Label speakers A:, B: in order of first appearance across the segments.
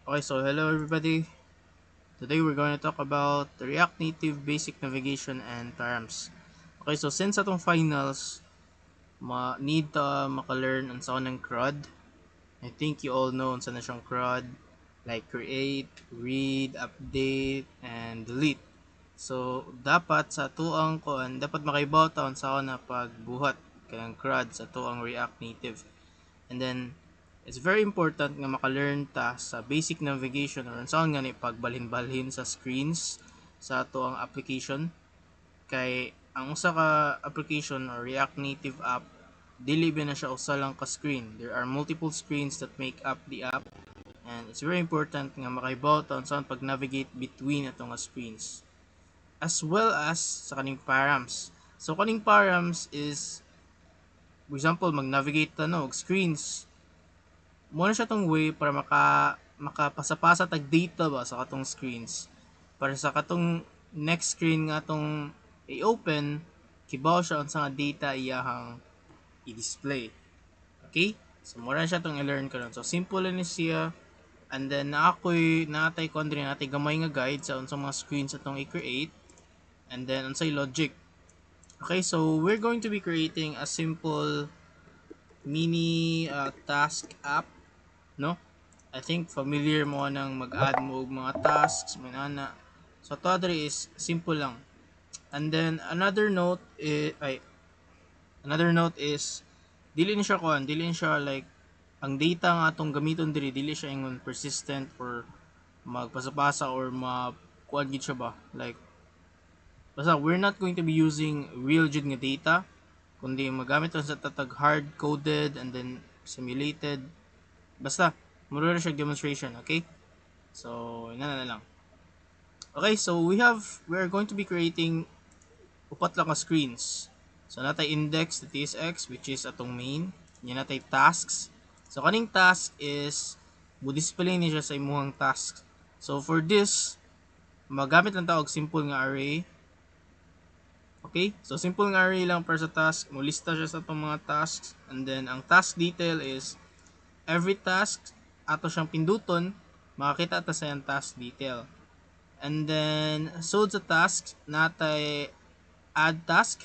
A: Okay, so hello everybody. Today we're going to talk about the React Native basic navigation and params. Okay, so since atong finals, need to maka-learn ang sa ng CRUD. I think you all know sa na siyang CRUD, like create, read, update, and delete. So dapat sa tuang kuan, dapat makaibaw taon sa na pagbuhat kayang CRUD sa tuang React Native. And then, it's very important nga maka-learn ta sa basic navigation or saan nga ni pagbalhin-balhin sa screens sa ato ang application. Kay ang usa ka application or React Native app, dili ba na siya usa lang ka screen. There are multiple screens that make up the app, and it's very important nga makaibaw ta saan pag-navigate between atong screens. As well as sa kaning params. So kaning params is, for example, mag-navigate ta no screens, mo na siya tong way para makapasa-pasa tag data ba sa katong screens, para sa katong next screen nga tong i-open, kibaw siya unsa nga data iyahang i-display. Okay, so mo na siya tong i-learn karon. So simple ni siya, and then naakoy natay ko andre natay gamay nga guide sa unsang mga screens atong i-create, and then unsay logic. Okay, so we're going to be creating a simple mini task app, no? I think familiar mo nang mag-add mo og mga tasks manana. So to is simple lang. And then another note is dili ni siya kuan, dili ni siya like ang data nga atong gamiton diri dili siya ingon persistent or magpasa-pasa or kuan gid siya ba. Like basta we're not going to be using real jud nga data, kundi magamit lang sa tatag hard coded and then simulated. Basta mura na siya demonstration, okay? So, ina na lang. Okay, so we're going to be creating upat lang ka screens. So, natay index.tsx which is atong main. Yan natay tasks. So, kaning task is mo-display ni siya sa imuhang task. So, for this, magamit lang ta og simple nga array. Okay? So, simple nga array lang para sa task. Mo-lista siya sa atong mga tasks. And then, ang task detail is every task ato siyang pinduton, makakita ta sa yung task detail. And then, so sa task, natay add task.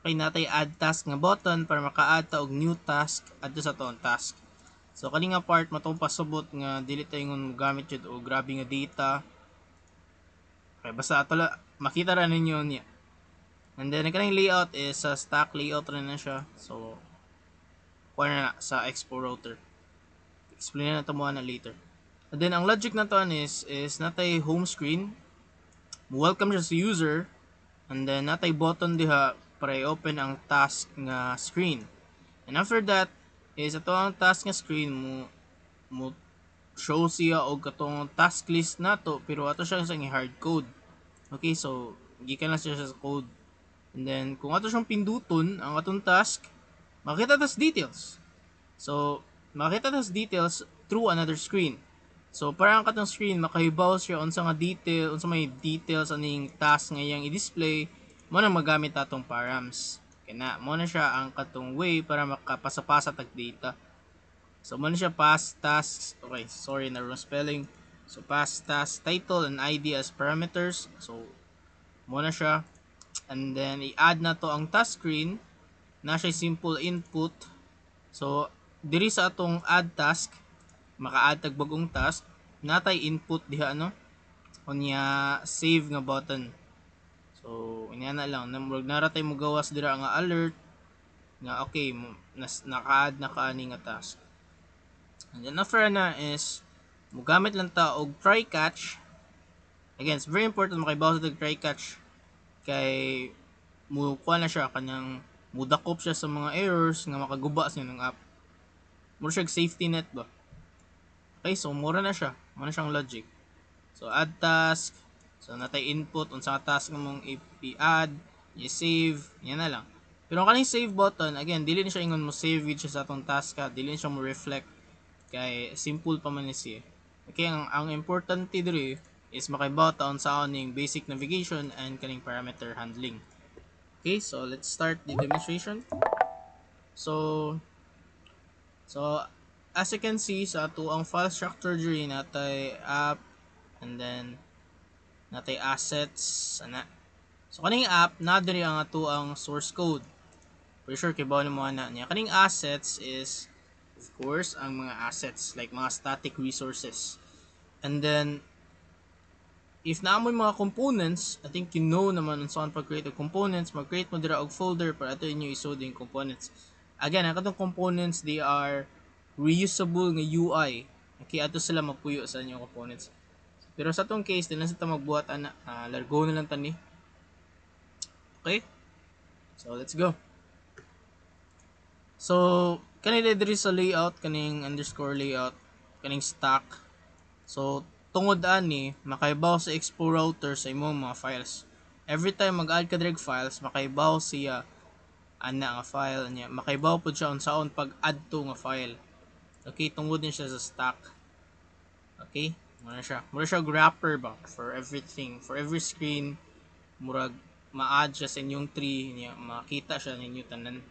A: Okay, natay add task nga button para maka-add ta og new task adto sa toong task. So, kani nga part matong pasubot nga dili tayo ngun gamit jud og grabe nga data. Okay, basta ato makita ra ninyo niya. And then, kaning layout is sa stack layout rin na siya. So, kuha na sa expo router. Explain na ito mo na later. And then, ang logic na to is natay home screen. Welcome siya sa user. And then, natay button diha para i-open ang task nga screen. And after that, is ito ang task nga screen mo show siya og katong task list nato pero ato siya sa hard code. Okay, so gikan na siya sa code. And then, kung ato siyang pinduton ang atong task, makita tas details. So, makita tas details through another screen. So para ang katong screen makahibaw siya unsa nga detail, unsa may details aning task nga iyang i-display, mo na magamit atong params. Kaya mo na siya ang katong way para makapasa-pasa tag data. So mo na siya pass tasks. Okay, sorry na wrong spelling. So pass task title and ID as parameters. So mo na siya, and then i-add na to ang task screen na siya simple input. So diri sa atong add task, maka-add tag bagong task, natay input diha ano unya save nga button. So inya na lang namurag nara tay mo gawas dira nga alert nga okay naka-add na kaani nga task. And then after na is mugamit lang ta og try catch. Again, it's very important makibaw sa try catch kay mo kuha na siya kanang mudakop siya sa mga errors nga makaguba sa ng app. Mura siya safety net ba. Okay, so mura na siya. Mura na siyang logic. So add task. So natay input unsa ka task nga mong i-add, i-save, yan na lang. Pero ang kaning save button, again, dili ni siya ingon mo save with siya sa atong task ka, dili ni siya mo reflect kay simple pa man ni siya. Okay, ang importante diri is makaibaw ta unsa ning basic navigation and kaning parameter handling. Okay, so let's start the demonstration. So as you can see sa ato ang file structure diri natay app and then natay assets ana. So kaning app na diri ang ato ang source code. For sure kay bawal mo ana niya. Kaning assets is of course ang mga assets like mga static resources. And then if naamon mga components, I think you know naman on saan pag-create of components, mag-create mo dira og folder para ato inyo isod yung components. Again, ang katong components, they are reusable nga UI. Okay, ato sila mapuyo sa inyong components. Pero sa tong case, din lang sa magbuhat ana, largo na lang tani. Okay? So, let's go. So, kanina diri sa layout, kaning underscore layout, kaning stack. So, tungod ani, makaibaw sa expo router sa imong mga files. Every time mag-add ka direct files, makaibaw siya ana nga file niya. Makaibaw pud siya unsaon pag-add to nga file. Okay, tungod din siya sa stack. Okay? Mura siya wrapper ba for everything, for every screen. Murag ma-add siya sa inyong tree niya, makita siya ninyo tanan.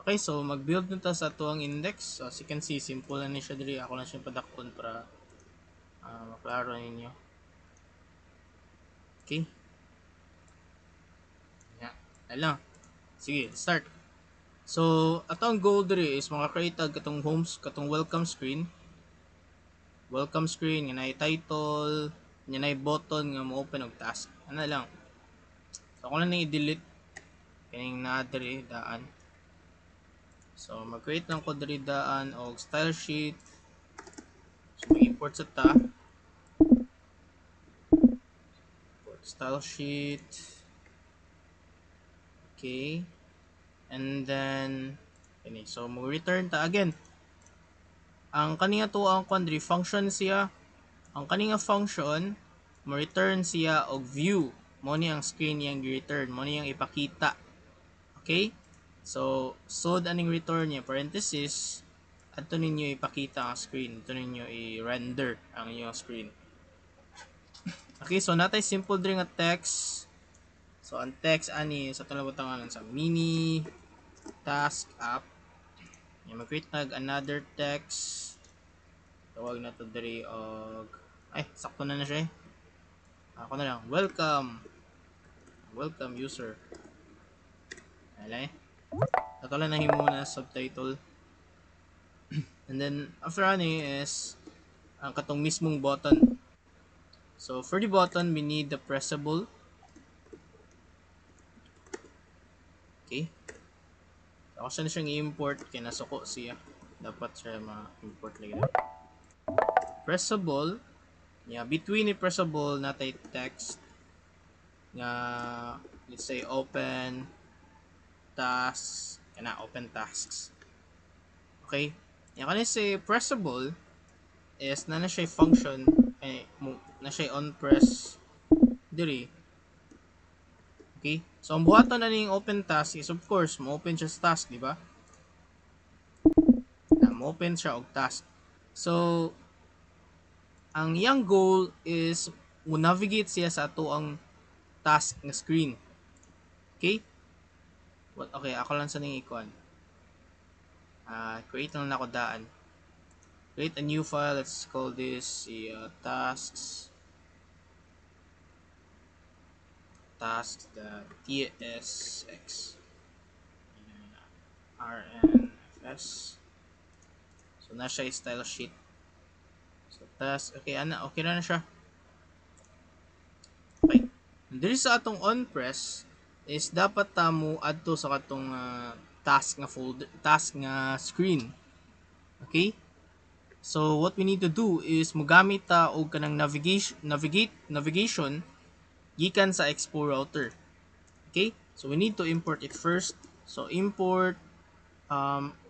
A: Okay, so mag-build na ta sa tuang index. So as you can see, simple na ni siya diri. Ako lang siya padakon para maklaro ninyo. Okay. Yeah. Alam. Sige, start. So, atong goal diri is maka-create katong homes, katong welcome screen. Welcome screen, nga na title, nga na button nga mo-open og task. Ano lang. So, ako lang i-delete kaning na diri daan. So, mag-create lang ko diri daan og style sheet. So, mag-import sa ta. Style sheet. Okay. And then, okay, so mag-return ta again. Ang kaniya to ang quandary function siya. Ang kaniya function, mo-return siya og view. Mo ni ang screen niyang gi-return. Mo ni ang ipakita. Okay? So, sod aning return niya, parenthesis, ato ninyo ipakita ang screen. Ato ninyo i-render ang inyong screen. Okay, so natay simple diri nga text. So, ang text ani sa talabutangan sa mini task app. Mag-create nag another text. Tawag na to diri og ay, sakto na siya eh. Ako na lang, welcome user. Alay. Ato lang nahimo na subtitle. And then after ani is ang katong mismong button. So for the button, we need the pressable. Okay. So, ako siya na siyang i-import kaya nasuko siya. Dapat siya ma-import lagi na. Pressable. Yeah, between the pressable natay text nga let's say open tasks kana open tasks. Okay? Yung kanina say pressable is na siya function na siya on press diri. Okay? So ang buhaton na ning open task is of course mo-open siya sa task, di ba? Mo-open siya og task. So ang iyang goal is mo navigate siya sa ato ang task na screen. Okay? Okay, ako lang sa ning icon. Create lang na ako daan. Create a new file. Let's call this tasks. Tasks.tsx rnfs. So na siya style sheet. So task, okay na siya. Okay. Diri sa atong on press is dapat mo adto sa katong task nga folder, task nga screen. Okay? So what we need to do is mogamit ta og kanang navigation gikan sa expo router. Okay? So we need to import it first. So import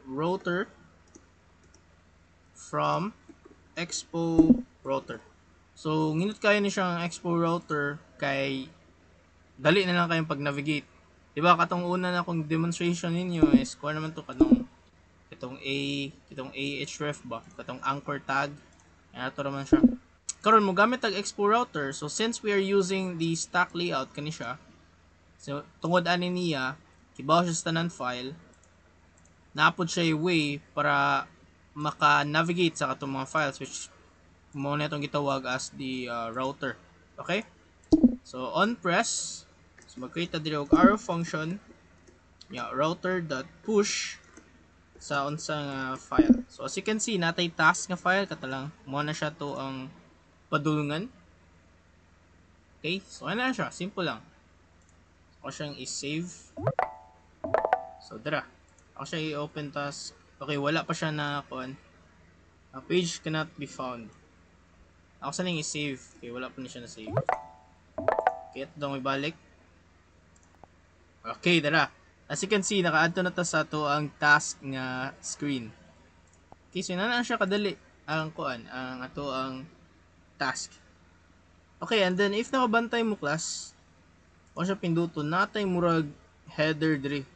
A: router from expo router. So nginut kayo ni siyang expo router kay dali na lang kayong pag-navigate. Diba katong una na kong demonstration ninyo is kuha naman to katong ahref ba, katong anchor tag. Ano to naman siya. Karon mo gamit tag expo router. So since we are using the stack layout kani siya. So tungod ani niya, kibaw siya sa tanan file. Naapod siya way para maka-navigate sa katong mga files, which mo na itong gitawag as the router. Okay? So on press, so mag-create ta diri og arrow function, router.push sa unsa nga file. So as you can see, natay task nga file katalang mo na siya to ang padulungan. Okay? So ano na siya, simple lang. Ako siyang i-save. So dara. Ako siya i-open task. Okay, wala pa siya na kuan. A page cannot be found. Ako sa nang i-save. Okay, wala pa na siya na save. Okay, ito daw may balik. Okay, dara. As you can see, naka-add to na to sa to ang task nga screen. Okay, so na siya kadali ang kuan, ang ato ang task. Okay, and then if nakabantay mo class, o siya pinduton natay murag header diri.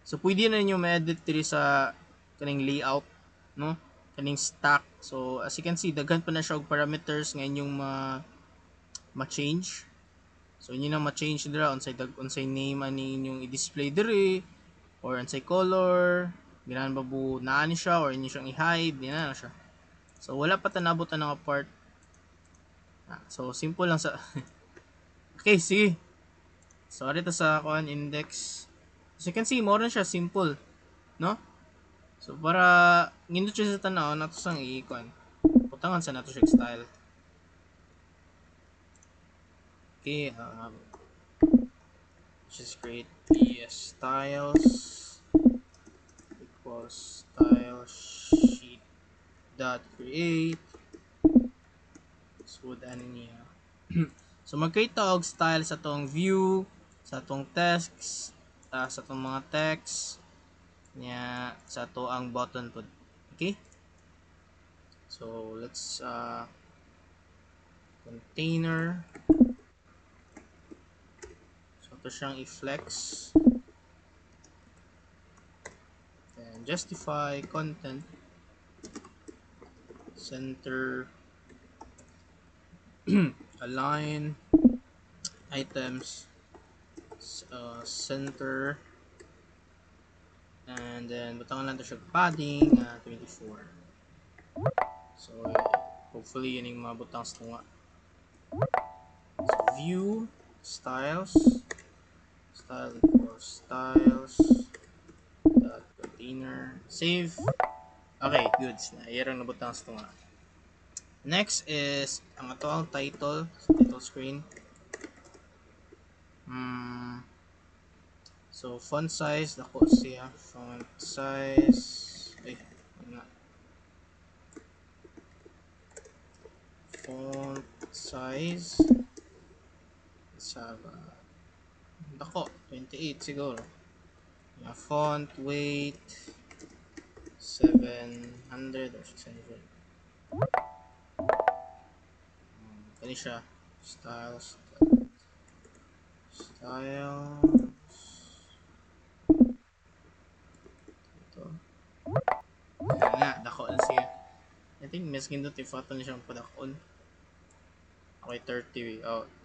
A: So pwede na ninyo ma-edit diri sa kaning layout, no? Kaning stack. So as you can see, daghan pa na siya og parameters nga inyong ma-change. So inyo na ma-change dira unsay name ani inyong i-display diri or unsay color, ganahan ba bu naa ni siya or inyo siyang i-hide, di na siya. So wala pa tanabot na nga part. So simple lang sa okay, sige. So dito sa kuan index. As you can see, more na siya simple, no? So para nindot siya sa tanaw nato sang i-kuan. Putangan sa nato siya style. Okay, just create ps styles equals style sheet dot create. So ano niya. So mag-create ta og style sa tong view, sa tong text, sa tong mga text nya sa to ang button pod. Okay? So let's container. So ito siyang i-flex. Then justify content center align items center, and then butangan lang ito siya padding 24. So hopefully yun yung mabutang sa tunga. So view styles style equals styles dot container save. Okay, good na iyang nabutang sa tunga. Next is ang ato ang title screen. So font size dako siya, font size font size sa dako 28 siguro. Font weight 700 or 600. Kani siya styles ito nga dako na siya. I think mas gindot yung photo niya siyang padakon. Okay, 35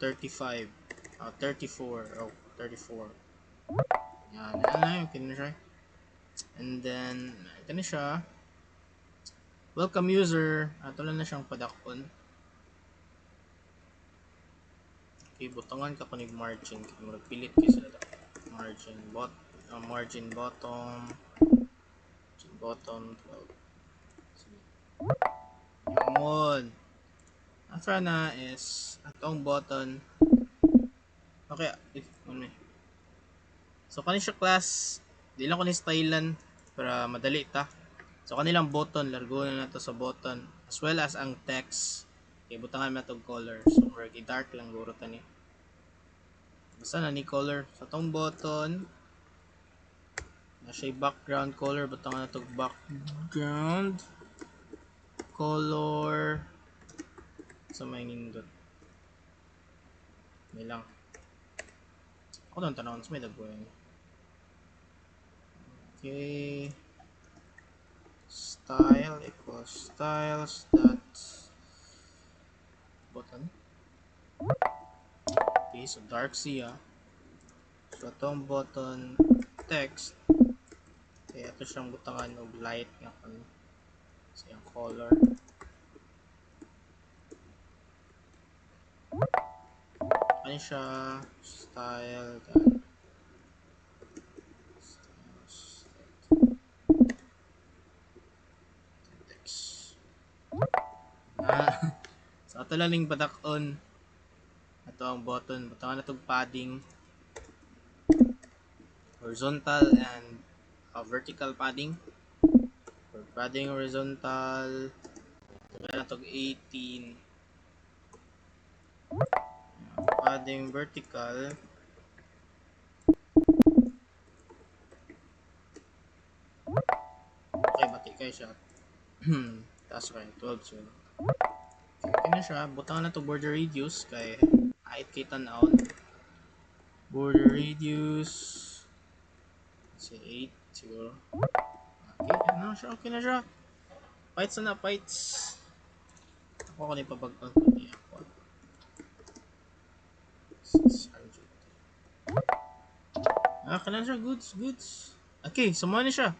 A: 34 34. Yan yung kini siya. And then ito na siya, welcome user, ato lang na siyang padakon. Okay, butangan ka kunig margin, magpilit kayo sila margin margin bottom 12. Yun. After na is atong button. Okay, so kani siya class, di lang ko ni stylean para madali ta. So kanilang button, largo na nato sa button as well as ang text. Okay, butangan na itong color. So i-dark lang guro ta ni. Basta na ni color sa tong button. Na siya background color, butangan na itong background color sa may nindot. May lang. Ako doon tanawin sa may dagway. Okay. Style equals styles dot button. Okay, so dark siya. So itong button text. Okay, ito siyang butangan og light nga kan. So, yung color. Ano siya? Style. Text. So, ito lang yung batak-on. Ito ang button. Ito na itong padding. Horizontal and vertical padding. For padding horizontal, ito na itong 18. Padding vertical, okay, bati kayo siya. Taas kayo, 12 so. Okay na siya. Butang na to border radius kay height kita naon. Border radius say 8 siguro. Okay, ano siya? Okay na siya. Pites na pites. Ako ko na ipapagpag ko niya ako. 600. Kailan siya? Goods. Okay, sumuha na siya.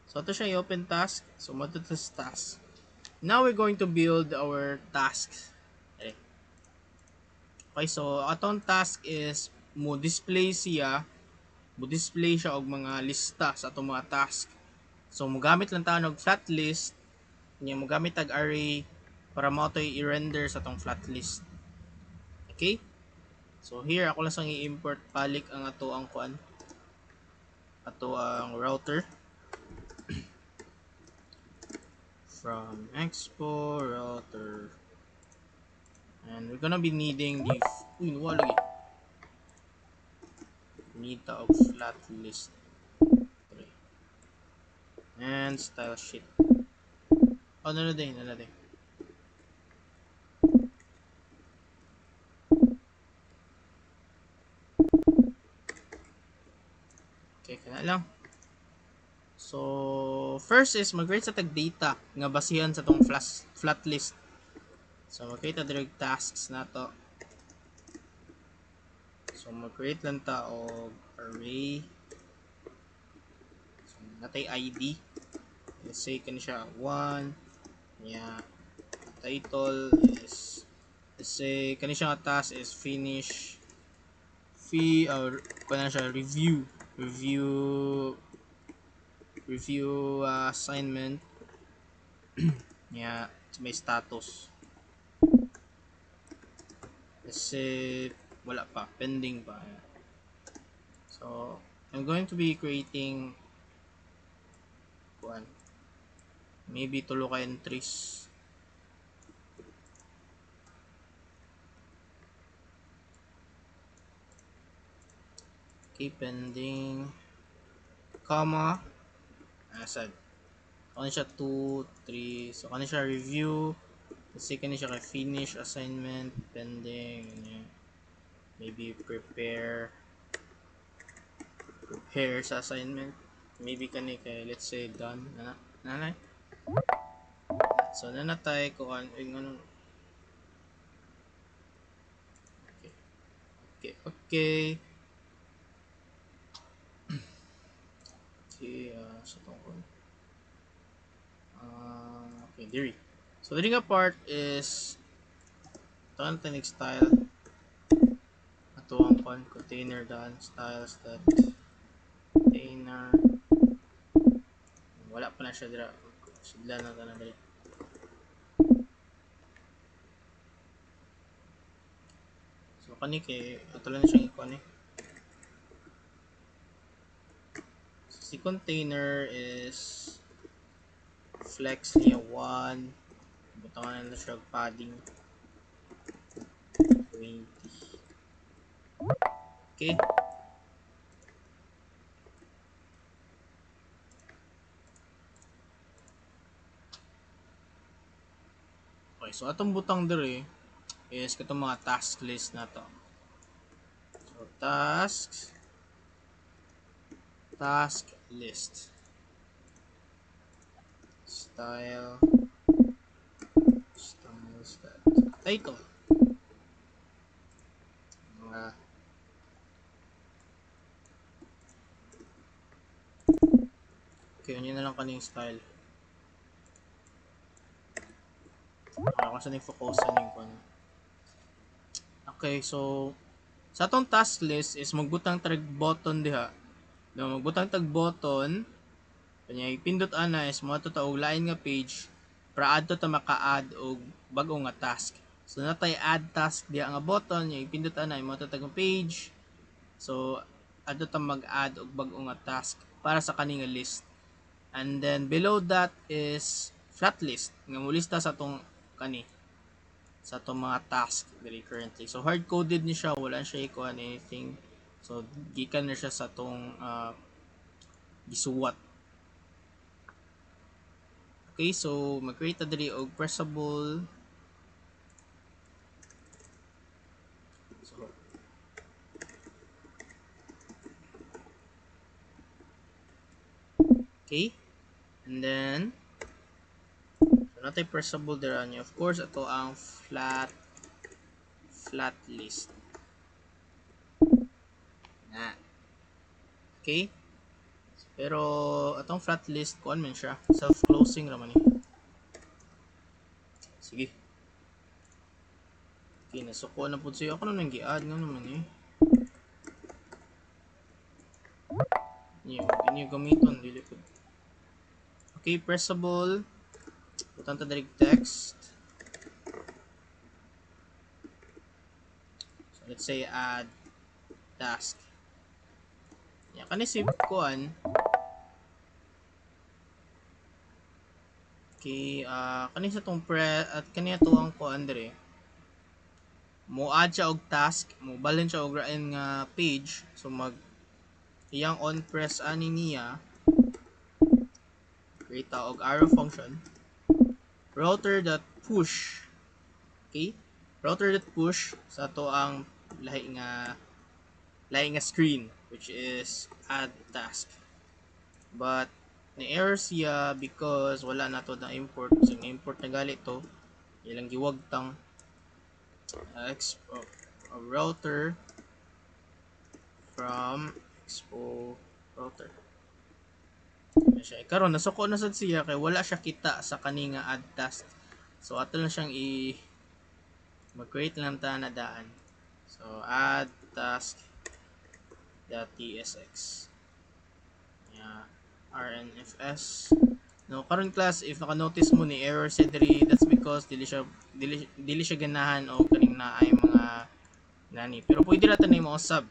A: So, ito siya i-open task. So, matutos task. Now, we're going to build our tasks. Okay, so, atong task is mo-display siya og mga lista sa atong mga task. So, mogamit lang tayo ng flat list. Mogamit tag array para mo ito i-render sa atong flat list. Okay? So, here, ako lang sang i-import balik ang ato ang kuan. Ato ang router. From expo router. And we're gonna be needing the wala lagi. Need of flat list. And style sheet. Oh, no, din. Okay, kana lang. So, first is mag-create sa tag data nga basihan sa tong flat list. So, mag-create na direct tasks na to. So, mag-create lang ta og array. So, natay ID. Let's say kani siya 1. Yeah. Title is, let's say kani siya nga task is finish fee or kani siya review assignment. Yeah, may status. Kasi wala pa, pending pa. So, I'm going to be creating one, maybe tulo ka entries. Okay, pending, comma, asad. Kani siya 2, 3. So, kani siya review. Kasi kani siya kay finish assignment, pending, maybe prepare sa assignment. Maybe kani kay let's say done na nanay. So nanatay ko an ano. Okay. So tungkol. Okay, diri. So the nga part is content style. Ato ang container done styles that container. Wala pa na siya dira. Sudlan na tanan diri. So kani kay ato lang siyang ikon si container is flex niya 1. Butangan na siya padding 20. Okay. Okay, so atong butang dire is katong mga task list na to. So task list, style title, mga okay, yun na lang kaning style. Kung saan yung focusan yung kun. Okay, so sa atong task list is magbutang tag button diha. No, magbutang tag button. Kanya ipindot ana is mo to og lain nga page para adto ta maka-add og bag-o nga task. So natay add task diha nga button, yung ipindot ana mo to tag page. So adto ta mag-add og bag-o nga task para sa kani nga list. And then below that is flat list nga mulista sa atong kani sa itong mga task very currently. So hard-coded ni siya, wala siya ikuan anything. So gikan na siya sa itong gisuwat. Okay, so mag-create na diri og pressable. So, okay, and then so natay pressable dira niya. Of course, ito ang flat list. Na. Okay? Pero atong flat list kuan man siya, self-closing ra man ni. Sige. Okay, nasuko na pud siya. Ako na nang gi-add nga naman eh. Inyo gamiton dili pud. Okay, pressable. Butang ta direct text. So let's say add task. Ya kani save kuan. Okay, kani sa tong at kani ato ang kuan dire. Mo add siya og task, mo balhin siya og rain nga page. So mag iyang on press ani niya create og arrow function router.push. Okay? Router.push sa to ang lahi nga screen which is add task. But ni error siya because wala na to na import. So import na gali to. Ilang giwagtang router from expo router. Siya karon nasuko na sad siya kay wala siya kita sa kani nga add task. So ato lang siyang mag-create lang ta na daan. So add task .tsx. Yeah, rnfs. No, karon class if naka-notice mo ni error sa diri, that's because dili siya ganahan o kaning naay mga nani. Pero pwede ra ta ni mo usab.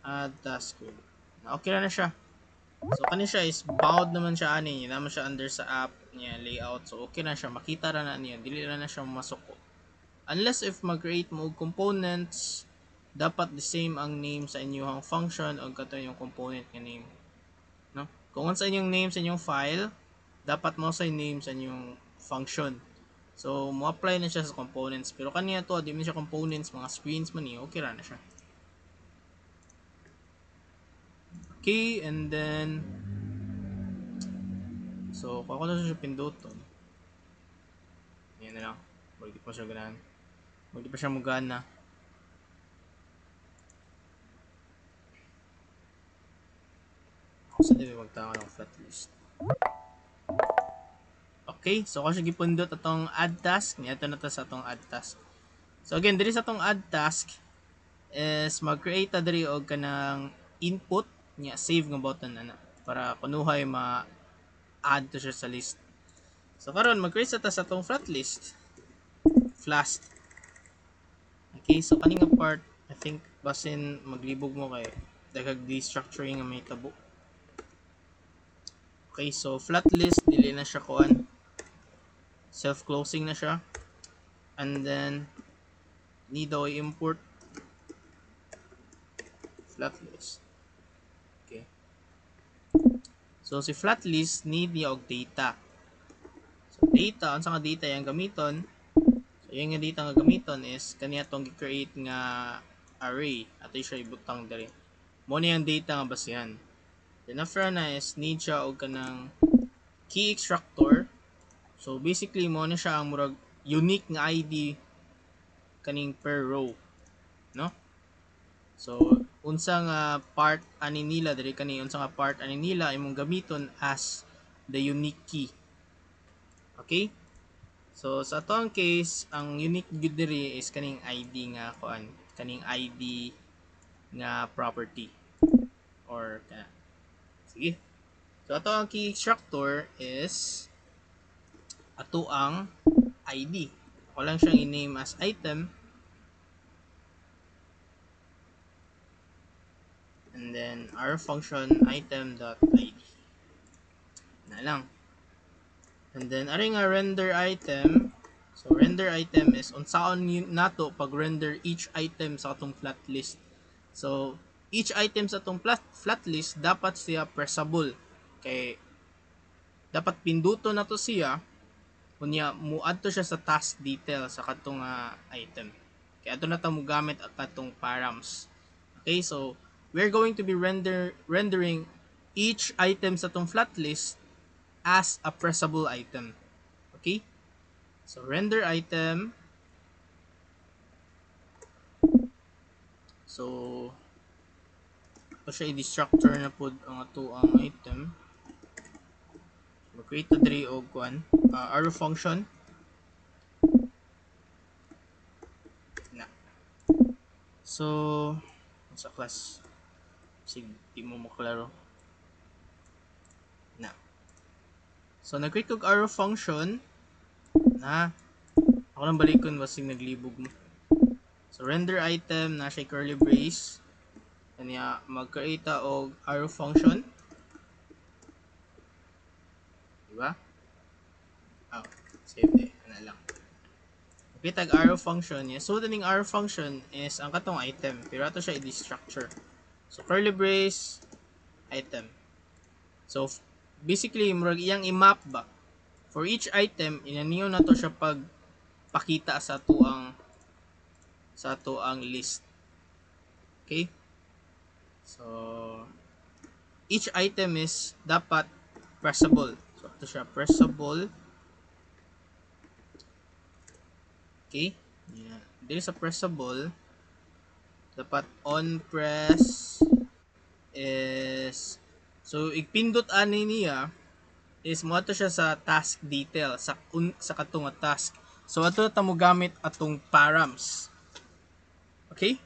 A: Add task. Okay na siya. So kani siya is bound naman siya ani, naman siya under sa app niya layout. So okay na siya, makita ra na niya, dili na siya masuko. Unless if mag-create mo og components, dapat the same ang name sa inyong function o kato yung component nga name. No? Kung sa inyong name sa inyong file, dapat mo sa name sa inyong function. So mo apply na siya sa components. Pero kaniya to, di man siya components, mga screens man niya, okay ra na siya. Okay, and then so kung ako na siya pinduton, yan na lang. Huwag di pa siya ganahan. Huwag di pa siya magana. Ako sa dili magtama ng flat list. Okay, so kung siya gipundot atong add task, niya ito na ta sa atong add task. So again, diri sa atong add task is mag-create ta diri og kanang input niya save nga button ana para kunuhay ma-add to siya sa list. So karon mag-create ta sa atong flat list. Flask. Okay, so kaning nga part, I think basin maglibog mo kay dagag destructuring nga may tabo. Okay, so flat list dili na siya kuan. Self-closing na siya. And then need daw import flat list. Okay. So si flat list need niya og data. So data, unsa nga data yang gamiton? So yung nga data nga gamiton is kaniya tong gi-create nga array ato siya ibutang diri. Mo ni ang data nga basihan. Then after na is need siya og kanang key extractor. So basically mo na siya ang murag unique nga ID kaning per row, no? So unsa nga part ani nila diri kani unsa nga part ani nila imong gamiton as the unique key. Okay? So sa atong case, ang unique gyud diri is kaning ID nga kuan, kaning ID nga property or sige. So ato ang key structure is ato ang ID. Ako lang siyang i-name as item, and then our function item.id. Na lang. And then ari nga render item. So render item is unsaon nato pag render each item sa atong flat list. So each item sa atong flat list dapat siya pressable. Kay dapat pinduto na to siya kunya muadto siya sa task detail sa katong item. Kaya ato na ta mo gamit ang katong params. Okay, so we're going to be rendering each item sa atong flat list as a pressable item. Okay? So render item. So ito siya i-destructure na pod ang ato ang item. Mag-create na diri og kuan, arrow function. Na. So sa class sige di mo maklaro. Na. So nag-create og arrow function na ako lang balikon basig naglibog mo. So render item na siya curly brace. Kanya mag-create og arrow function. Diba? Oh, save eh. Ano lang. Okay, tag arrow function. Yes. So, the arrow function is ang katong item. Pero ato siya i-structure. So, curly brace, item. So, basically, murag iyang i-map ba? For each item, inaniyo na to siya pag pakita sa to ang list. Okay? So, each item is dapat pressable. So, ito siya, pressable. Okay? Yeah. Dito sa pressable, dapat on press is so ipindot ani niya is mo ato siya sa task detail sa katong task. So ato ta mo gamit atong params. Okay?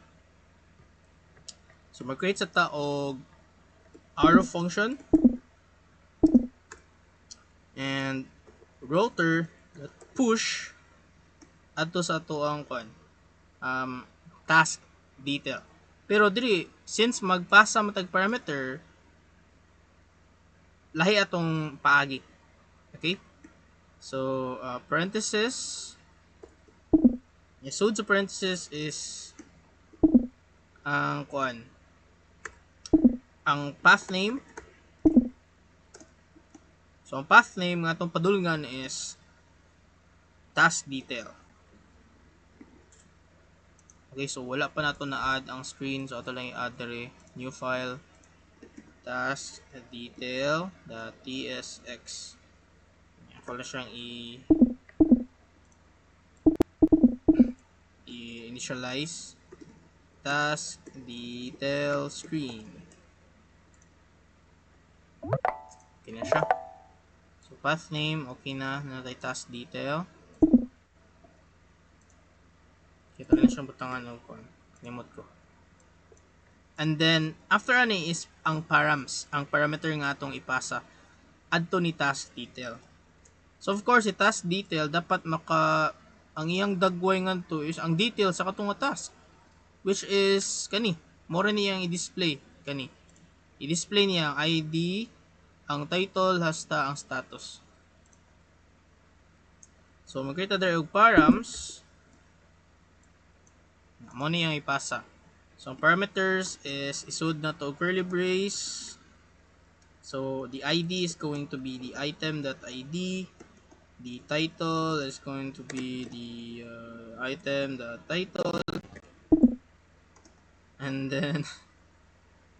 A: So mag-create sa ta og arrow function and rotor push adto sa ato ang task detail. Pero diri since magpasa matag parameter lahi atong paagi. Okay? So parenthesis. Yes, so sa parenthesis is ang ang path name. So ang path name nga itong padulngan is task detail. Okay, so wala pa nato na-add ang screen. So ito lang i-add dere. New file. Task detail.tsx. Ako na siyang i-initialize. Task detail screen. Okay na siya. So path name, okay na. Natay task detail. Kita na siyang butangan ng nimot ko. And then, after ani is ang params, ang parameter nga atong ipasa adto ni task detail. So of course, si task detail dapat ang iyang dagway ngadto is ang detail sa katong task, which is kani, more niyang i-display kani. I-display niya ang ID, ang title, hasta ang status. So mag-create na og params. Mo niyang ipasa. So ang parameters is isud na to curly brace. So the ID is going to be the item.id. The title is going to be the item.title. And then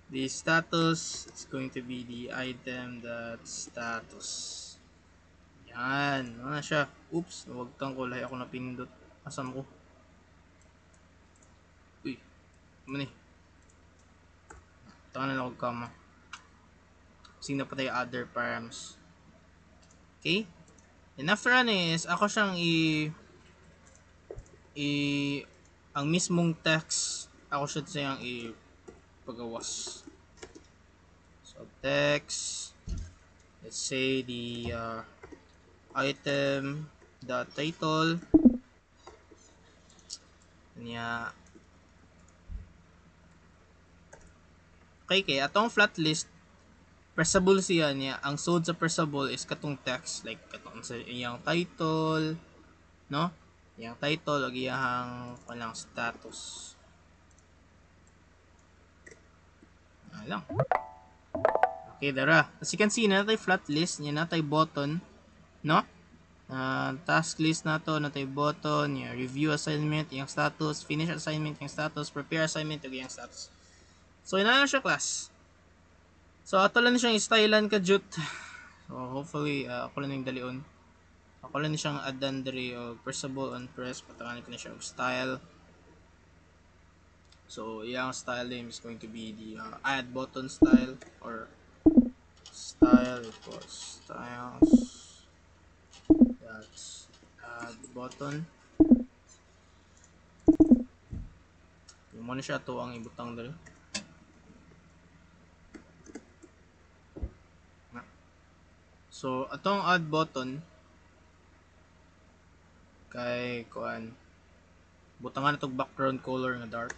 A: the status is going to be the item.status. Yan. Ano na siya? Oops. Nawagtang ko. Lahi ako napindot. Asam ko. Uy. Ano ni? Tangan na ako kama. Sino pa tayo other params. Okay? And after ano is, ako siyang i ang mismong text, ako siya siyang ipagawas. So, text, let's say the item, the title, niya. Okay, atong flat list, pressable siya niya. Ang sod sa pressable is katong text, like katong sa iyang title, no? Iyang title, o iyang walang status. Lang. Okay, dara. As you can see, natay flat list, niya natay button, no? Task list na to, natay button, yung review assignment, yung status, finish assignment, yung status, prepare assignment, yung status. So, ina na siya class. So, ato lang siyang stylean ka jut. So, hopefully, ako lang yung dalion. Ako lang siyang add-on diri o pressable on press, patanganin ko na siya og style. So, yung style name is going to be the add button style or style equals styles. That's add button. Yung mo na siya to ang ibutang dali. So, atong add button kay kuan butangan itong background color nga dark.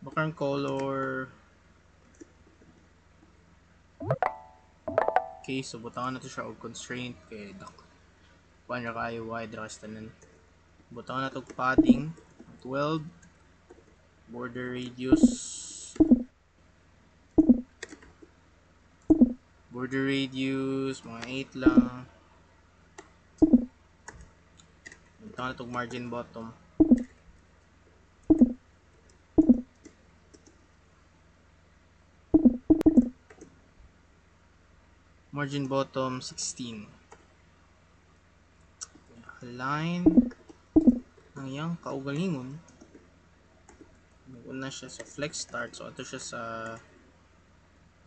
A: Background color. Okay, so butangan na to siya og constraint kay kuan ra kayo wide ra tanan. Butangan na to padding 12, border radius mga 8 lang. Butangan na to margin bottom. Margin bottom 16. Align ang iyang kaugalingon. Una siya sa flex start, so ito siya sa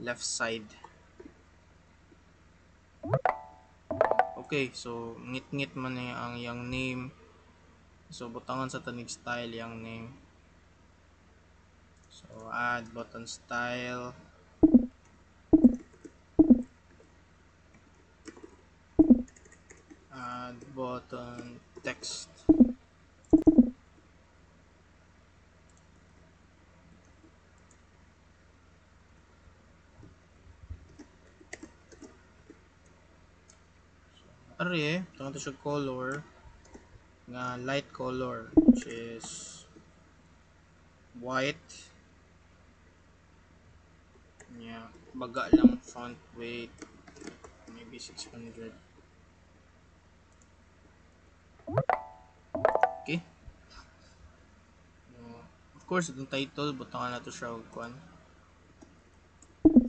A: left side. Okay, so ngit-ngit man na ang iyang name. So butangan sa tanig style yung name. So add button style. Add button text. Are, tungkol siya color nga light color which is white. Yeah, baga lang font weight maybe 600. Okay. Of course, itong title butangan na to siya og kuan.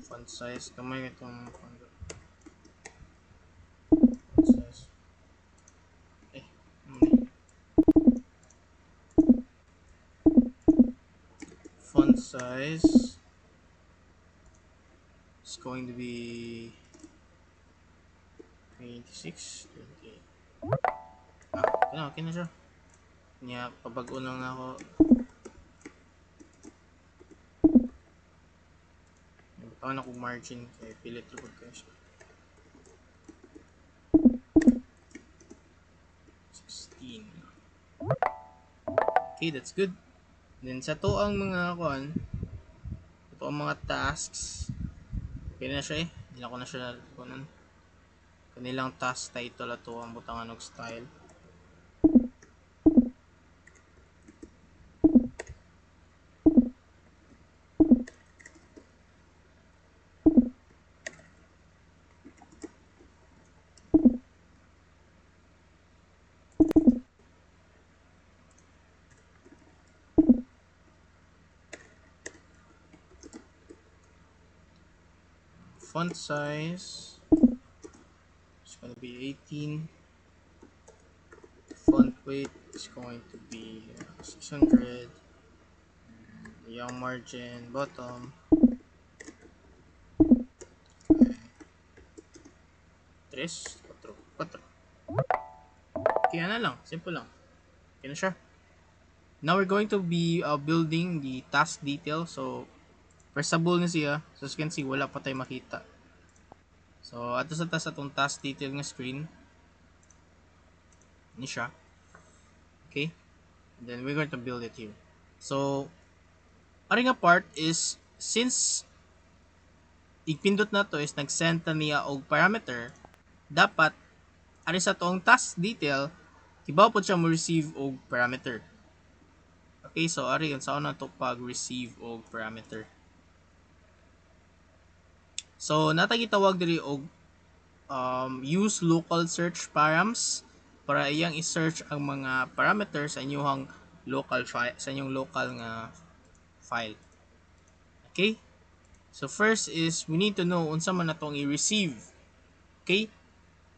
A: Font size kamay itong font size. Font size is going to be 26, 28. Okay na siya. Kanya, pabago lang na ako. Baka na kong margin kaya pilit lupag kayo siya. 16. Okay, that's good. Then sa to ang mga kuan, ito ang mga tasks. Okay na siya hindi na ko na siya kunan. Kanilang task title ato ang butangan og style. Font size is going to be 18. Font weight is going to be 600. Yung margin bottom 3, 4, 4. Kaya na lang, simple lang. Kaya na siya. Now we're going to be building the task detail. So, pressable na siya. So, as you can see, wala pa tayo makita. So, ato sa atong task detail ng screen. Ni siya. Okay? And then, we're going to build it here. So, aring nga part is, since ipindot na to is nag-send ta niya og parameter, dapat, ari sa tong task detail, ibaw po siya mo receive og parameter. Okay, so ari yun sa una to pag-receive og parameter. So, natagitawag diri og use local search params para iyang i-search ang mga parameters sa inyong local file, sa inyong local nga file. Okay? So first is we need to know unsa man natong i-receive. Okay?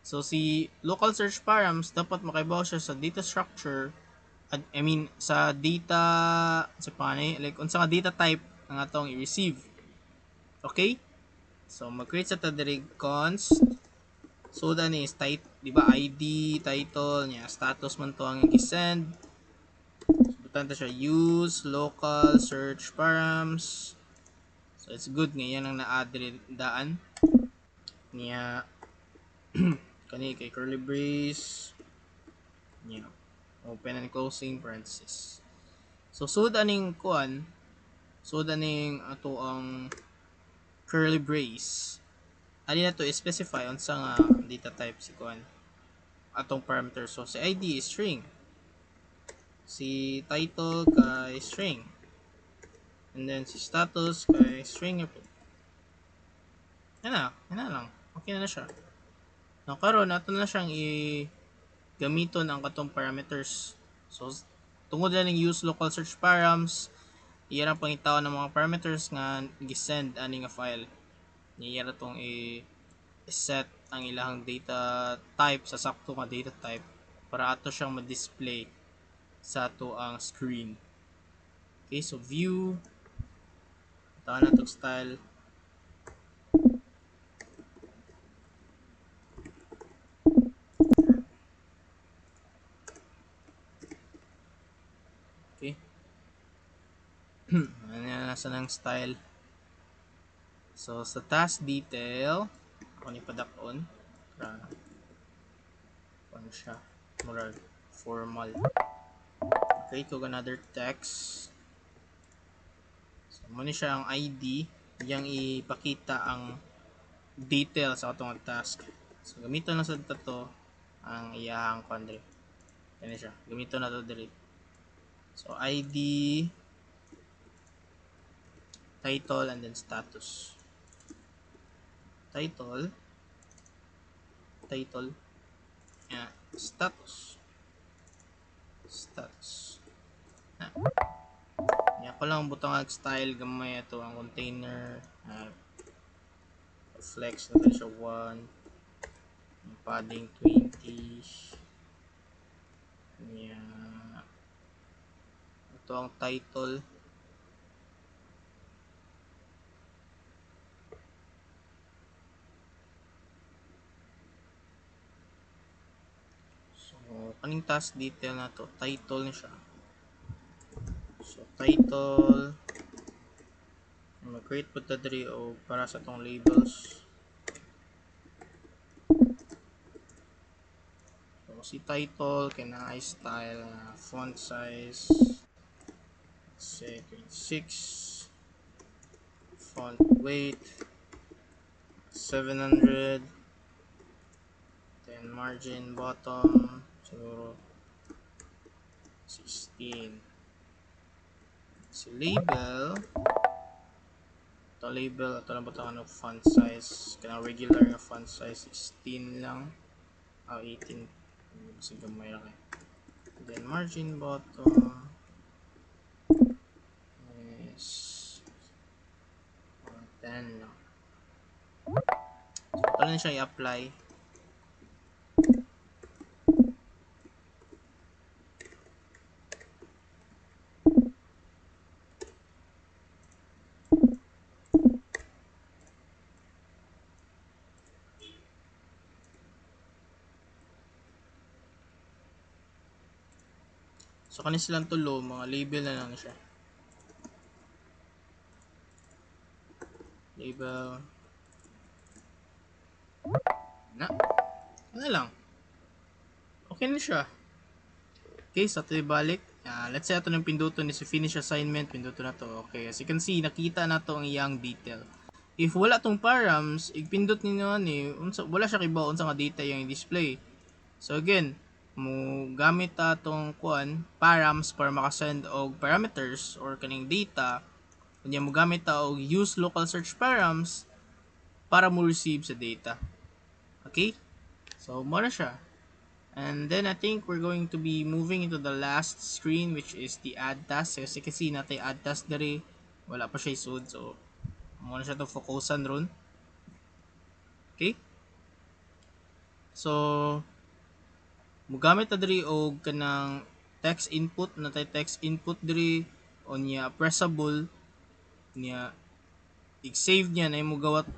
A: So si local search params dapat makaibaw siya sa data structure at I mean sa data sa paano like unsa nga data type ang atong i-receive. Okay? So mag-create sa ta diri const. So dan is type, di ba, ID, title, niya, status man to ang i-send. So butan ta siya use local search params. So it's good nga yan ang na-add daan niya kani kay curly brace niya open and closing parenthesis. So sud aning kuan, sud aning ato ang curly brace. Ali na to specify unsa nga data type si kuan atong parameter. So si ID is string, si title kay string, and then si status kay string. Yan na lang, okay na siya. Now karon nato na siyang gamiton ang katong parameters. So tungod na ning use local search params, iya ra pangitaw ng mga parameters nga gi-send ani nga file. Iya ra tong i-set ang ilahang data type sa sakto nga data type para ato siyang ma-display sa ato ang screen. Okay, so view, taon na itong style. Okay. Ano na nasa ng style. So sa task detail, ako ni padakon para ano siya, moral formal. Okay, kung another text. So muna siya ang ID, yang ipakita ang detail sa atong task. So gamiton lang sa to ang iyahang quadri. Yan siya. Gamiton na to diri. So ID, title, and then status. Title, yeah, status. Yeah, ko lang butang style gamay ito ang container. Flex na siya 1. Padding 20. Yeah. Ito ang title. So, kaning task detail na to, title na siya. So, title. Mag-create po ta diri o para sa tong labels. So, si title, kina style, font size, say 26, font weight, 700, then margin bottom, siguro 16. Si label, ito label, ito lang ba ito font size, kaya regular na font size 16 lang, 18, kasi gamay lang eh. Then margin bottom is 10 lang. So ito lang siya i-apply. So kani silang tulo mga label na lang siya. Label na. Ano lang. Okay na siya. Okay, so ito ibalik. Let's say ito ng pinduto ni si finish assignment, pinduto na to. Okay, as you can see, nakita na to ang iyang detail. If wala tong params, ipindot ninyo ni wala siya kibaw unsa nga data yung display. So again, mo gamit ta tong kuan params para makasend og parameters or kaning data. Kunya mo gamit ta og use local search params para mo receive sa data. Okay? So mo na siya. And then I think we're going to be moving into the last screen, which is the add task. Kasi kasi natay add task dari wala pa siya isud, so muna siya to focusan ron. Okay, so mugamit ta diri og kanang text input, natay text input diri on niya pressable niya i-save niya na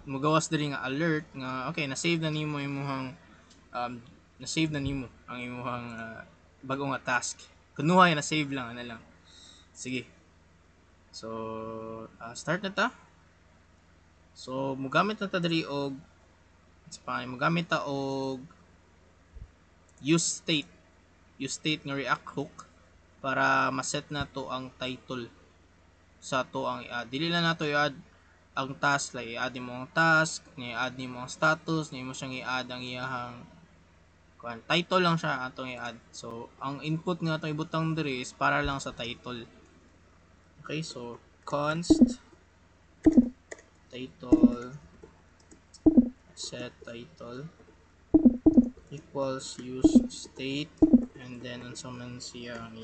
A: mugawas diri nga alert nga okay na save na nimo imong um, na-save na nimo ang imong bago nga task. Kunuha na save lang ana lang. Sige. So start na ta. So mugamit na ta diri og mugamit ta og use state nga React hook para ma-set na to ang title sa to ang i-add. Dili lang nato i-add ang task, like i-add mo ang task, i-add mo ang status, mo siyang i-add ang iyahang title lang siya atong i-add. So ang input nga atong ibutang diri is para lang sa title. Okay, so const title set title equals use state and then unsa man siya ang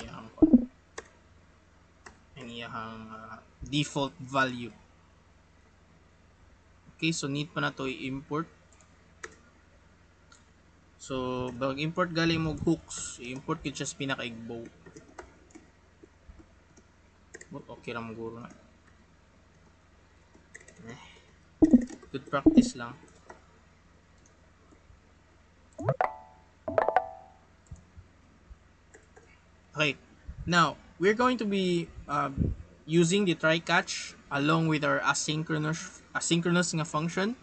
A: iyang default value. Okay, so need pa na to i-import. So bag import gali mo hooks, i-import kit siya sa pinaka-igbo. Okay ra mo guro na. Good practice lang. Okay, now we're going to be using the try catch along with our asynchronous nga function.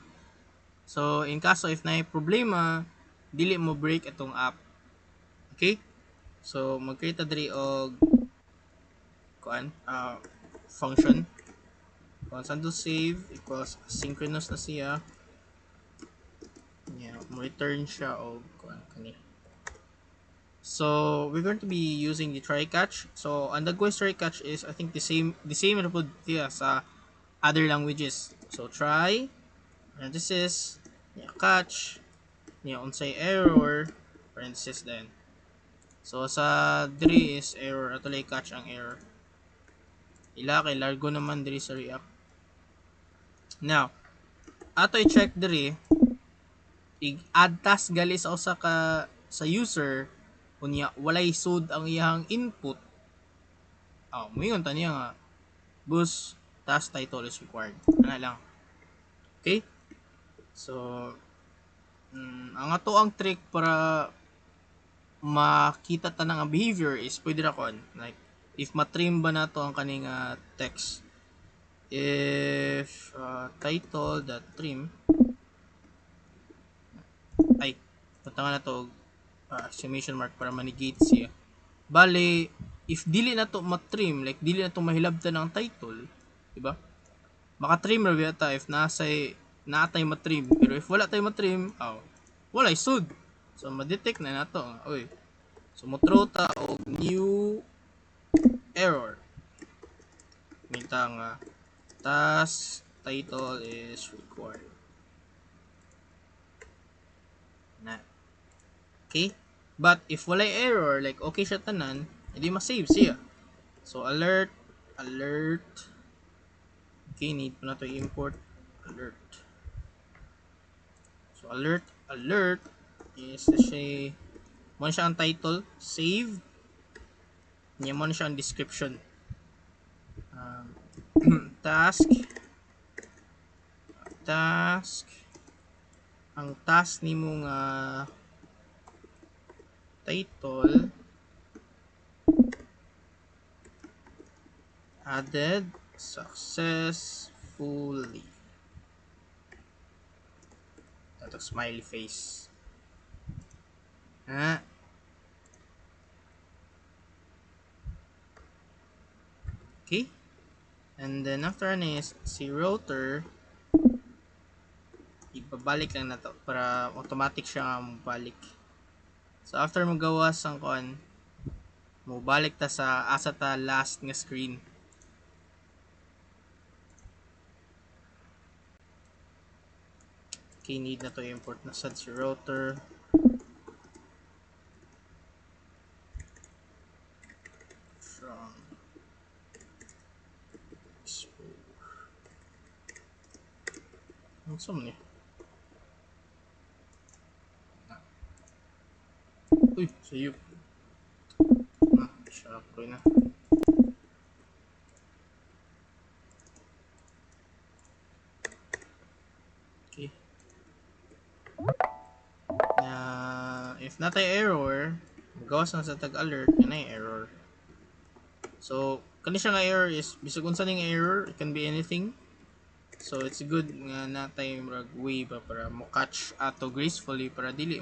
A: So in kaso if na problema, dili mo break itong app. Okay? So mag-create diri og function constant to save equals asynchronous na siya. Yeah, mo return siya og kani. So we're going to be using the try catch. So ang dagway try catch is I think the same repod diya sa other languages. So try parenthesis catch unsay error parenthesis then. So sa diri is error atulay catch ang error. Ila kay largo naman diri sa React. Now ato i-check diri i-add task gali sa usa ka sa user kunya walay sud ang iyang input. Moingon ta niya nga boost task title is required. Ana lang. Okay? So ang ato ang trick para makita ta nga behavior is pwede ra kon like if matrim ba nato ang kaning text. If title.trim ay punta na to exclamation mark para manigate siya. Bale, if dili na to matrim, like dili na to mahilabtan ang title, di ba? Maka-trim ra ta if natay matrim. Pero if wala tay matrim, wala isud. So ma-detect na nato. Oy. So mo throw ta og new error. Minta nga task title is required. Na. Okay? But if wala error, like okay siya tanan, hindi ma-save siya. So alert. Okay, need pa na to import alert. So alert is siya mo siya ang title, save. Niya mo siya ang description. Task ang task nimo nga title added successfully. Ito smiley face. Ah, okay. And then after is si router, ibabalik lang na to para automatic siya nga mabalik. So after mo gawas ang kuan, mo balik ta sa asa ta last nga screen. Okay, need na to import na sad si router. From ano ni? Uy, sayop. Sarap ko na. Okay. If natay error, gawas na sa tag-alert, yun ay error. So, kani siya nga error is, bisag unsa ning error, it can be anything. So, it's good nga natay way ba para mo catch ato gracefully para dili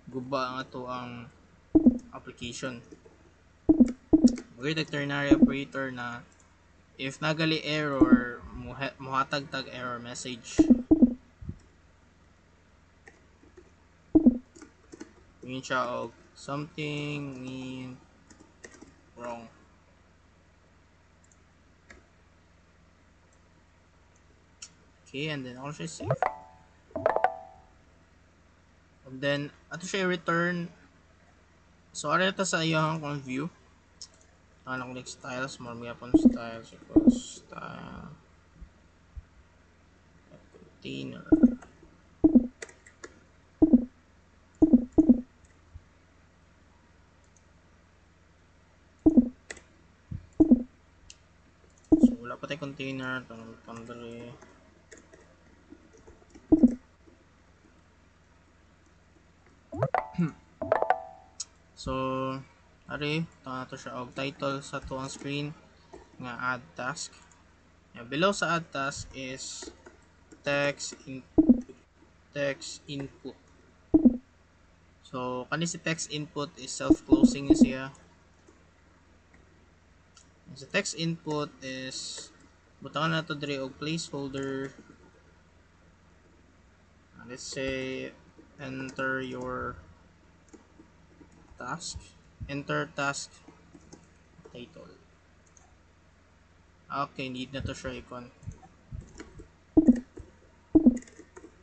A: guba ang ato ang application. Magay ternary operator na if nagali error, muhatag tag error message. Yun siya og something went wrong. Okay, and then also save. And then, ato siya return. So, ano ito sa iyong view? Ano next styles, marami upon styles equals style container. So, wala pa tayo container. Tandali. So, ari, ito siya og title sa tuang screen nga add task. Below sa add task is text input. So, kani si text input is self-closing siya. Sa text input is butangan na to dire og placeholder. Let's say enter your task. Enter task title. Okay, need na to siya icon.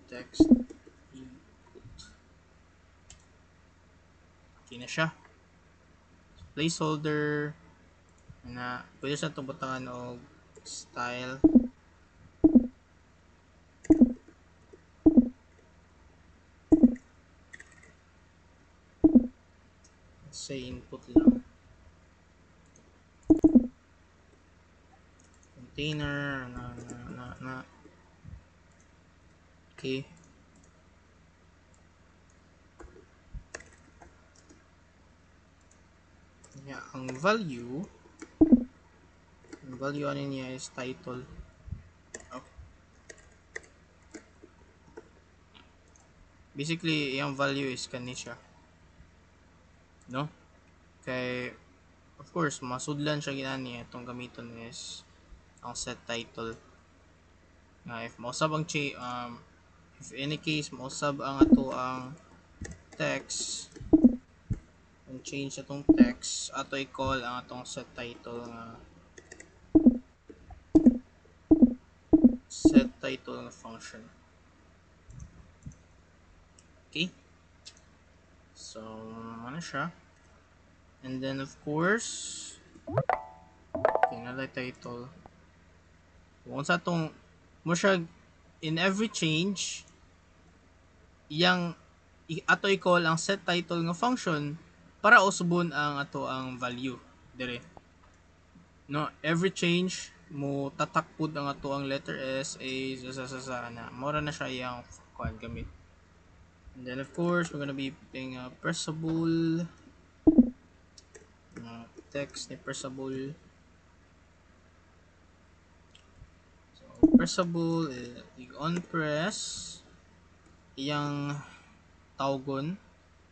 A: Text input. Okay na siya. Placeholder na pwede sa itong butangan og style. Let's say input lang. Container na. Okay. Yeah, ang value ano niya is title. Okay. Basically, yung value is kani siya. No? Kay of course, masudlan siya ginani itong gamiton is ang set title. Na if mausab ang if any case mausab ang ato ang text, kung change atong text, ato i-call ang atong set title nga function. Okay? So, ano siya? And then of course, okay, nalay title. Kung sa atong mo siya in every change, yang ato i-call ang set title nga function para usubon ang ato ang value dire. No, every change mo tatakpod ang ato ang letter S, A, sa na. Mora na siya yang kuan gamit. And then of course, we're gonna be putting pressable text ni pressable. pressable on press iyang tawgon.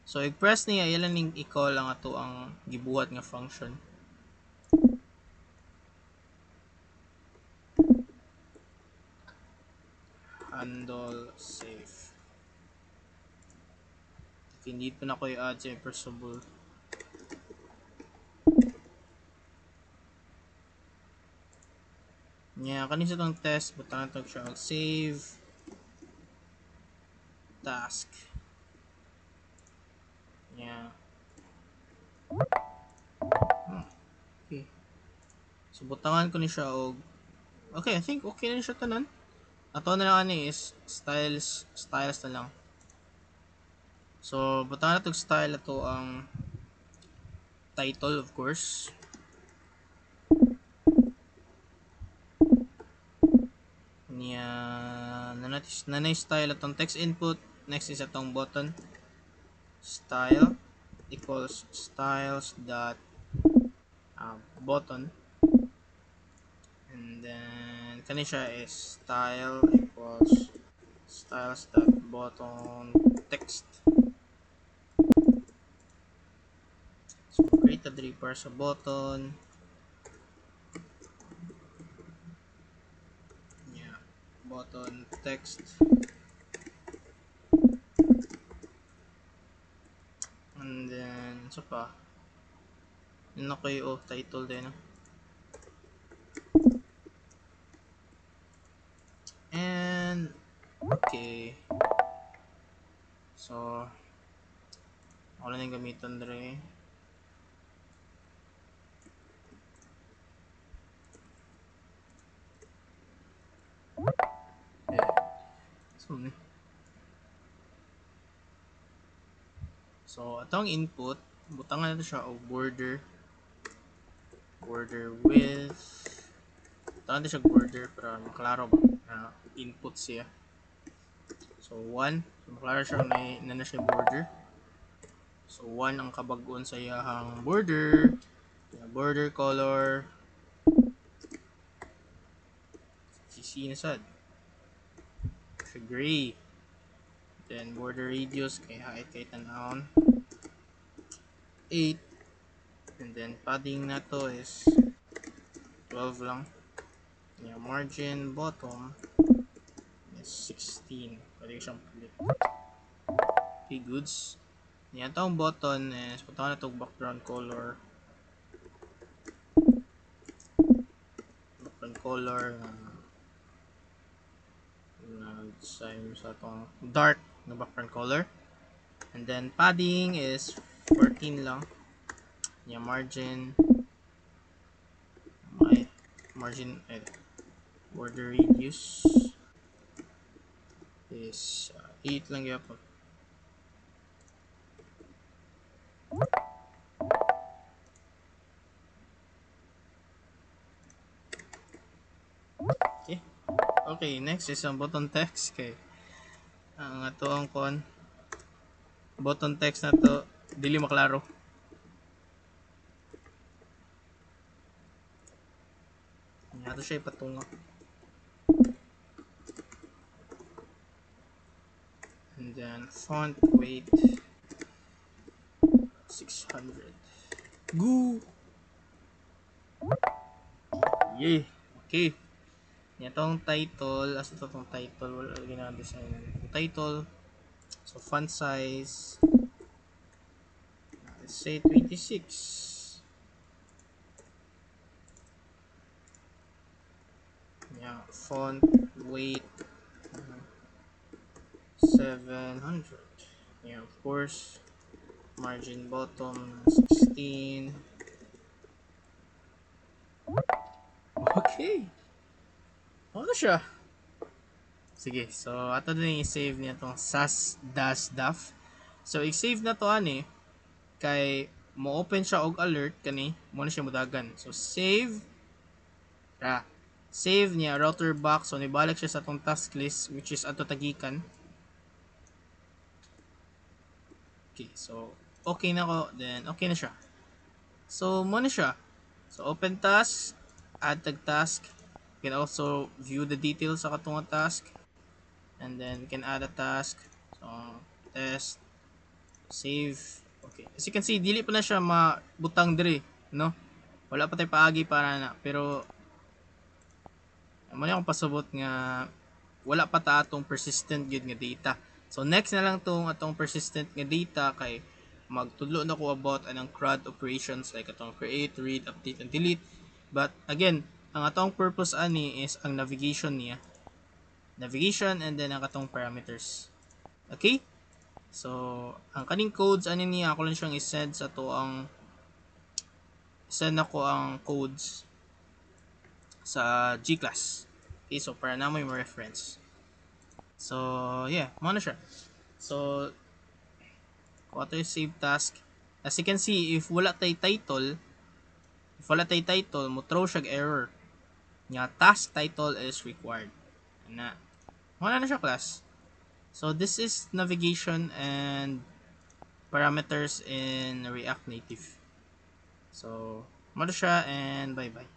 A: So i-press niya ilan ning i-call ang ato ang gibuhat nga function. Handle safe. Hindi pa na ko i-add sa pressable. Nya kanin sa tong test butang tag siya og save task. Nya okay. So butangan ko ni siya og okay, I think okay na siya tanan. Ato na lang ani is styles na lang. So butangan na tog style ato ang title of course. Nya nanay style atong text input. Next is atong button style equals styles dot button, and then kani siya is style equals styles dot button text. So create a draper sa button. Yeah, button text. And then so pa yun na kayo title din. And okay, so ako na yung gamitan dre. So atong input butangan nato siya og border width. Butangan nato siya border para maklaro ba na input siya. So 1, so maklaro siya na siya border. So 1 ang kabag-on sa iyahang border. Border color CC na sad. So gray. Then border radius kay height kay tanawon 8, and then padding na to is 12 lang. Yeah, margin bottom is 16. Pwede siyang palit. Okay, goods. Yan tong button is punta na itong background color. Same sa itong dark na background color. And then padding is 14 lang. Yung margin border radius is 8 lang yapon. Okay, next is ang button text kay ang ato ang button text na to dili maklaro. Ato siya ipatunga. And then font weight 600. Goo. Yay. Okay. Itong title, as ito itong title, wala ginagawa design. Title, so font size, let's say 26. Yeah, font weight 700. Yeah, of course, margin bottom 16. Okay. Ano siya? Sige, so ato din i-save niya itong sas-das-daf. So i-save na to ani kay mo open siya og alert kani mo na siya mudagan. So save save niya router box, so nibalik siya sa atong task list which is ato tagikan. Okay, so okay na ko, then okay na siya. So mo na siya. So open task, add tag task, You can also view the details sa katong task, and then you can add a task. So test, save. Okay, as you can see dili pa na siya mabutang diri, no? Wala pa tay paagi para na, pero mo yung pasabot nga wala pa ta atong persistent gyud nga data. So next na lang tong atong persistent nga data kay magtudlo na ko about anang CRUD operations like atong create, read, update, and delete. But again, ang atong purpose ani is ang navigation niya. Navigation and then ang atong parameters. Okay? So, ang kaning codes ani niya ako lang siyang i-send sa to ang send ako ang codes sa G-class. Okay, so para na mo yung reference. So, yeah, mo na siya. So, kung ato yung save task, as you can see, if wala tay title, mo throw siya error. Nga, task title is required. Na, wala na siya class. So, this is navigation and parameters in React Native. So, mo na siya and bye-bye.